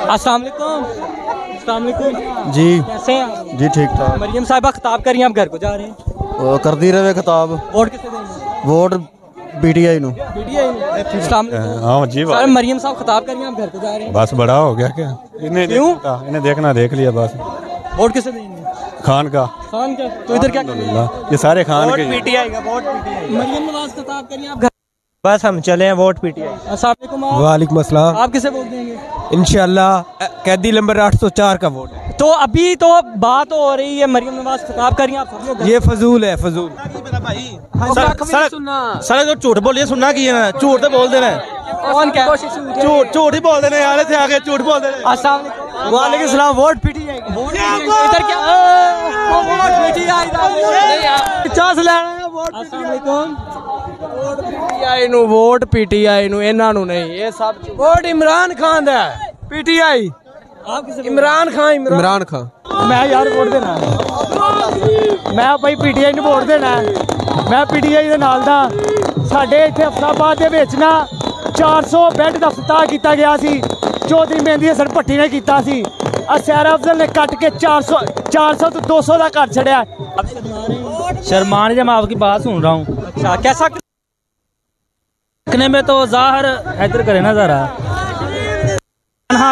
अस्सलाम वालेकुम। जी कैसे हैं? जी ठीक ठाक। मरियम साहिबा खिताब कर रही हैं, आप घर को जा रहे हैं, कर दी रहे खिताब। वोट किसे देंगे? वोट पीटीआई नु। हाँ जी सर मरियम साहब खिताब कर रही हैं, आप घर को जा रहे हैं, बस बड़ा हो गया क्या? क्यों? इन्हें देखना देख लिया बस। वोट किसे देंगे? खान का। खान का। तो इधर क्या कर रहे हैं? ये सारे खान के। पीटीआई का वोट पीटीआई। मरियम नवाज खिताब कर रही हैं, आप घर बस हम चले हैं वोट पीटीआई। अस्सलाम वालेकुम। वालेकुम अस्सलाम। आप किसे वोट देंगे? इंशाल्लाह कैदी नंबर 804 का वोट है। तो अभी तो बात हो रही है, मरियम नवाज खिताब कर रही हैं, आप सब लोग ये फजूल है, फजूल। सारे जो झूठ बोलिए सुनना की है, झूठ तो बोल देना। कौन क्या? झूठ ही बोल देने यार, थे आगे झूठ बोल देने। अस्सलाम वालेकुम सलाम। वोट पीटीआई का। वोट इधर क्या? वोट पीटीआई का। 50 लेना है वोट। अस्सलाम वालेकुम। वोट पीटीआई नु, वोट पीटीआई नु, इन्हां नु नहीं। ये सब वोट इमरान खान दा है। पीटीआई आप किसे? इमरान खान। इमरान खान। मैं यार वोट देना है, मैं भाई पीटीआई ਨੂੰ ਵੋਟ ਦੇਣਾ ਹੈ। मैं पीटीआई ਦੇ ਨਾਲ ਦਾ। ਸਾਡੇ ਇੱਥੇ ਅਫਸਾਬਾਦ ਦੇ ਵਿੱਚ ਨਾ 400 ਬੈੱਡ ਦਾ ਫਤਿਹ ਕੀਤਾ ਗਿਆ ਸੀ, ਚੌਧਰੀ ਮਹਿੰਦੀ ਹਸਨ ਭੱਟੀ ਨੇ ਕੀਤਾ ਸੀ। ਅਸਿਆਰਾ ਅਫਜ਼ਲ ਨੇ ਕੱਟ के 400 तो 200 ਦਾ ਘਰ ਛੜਿਆ। शर्मान जब मैं आपकी बात सुन रहा हूँ। अच्छा कैसा? देखने में तो ज़ाहिर हैदर करे ना ज़रा।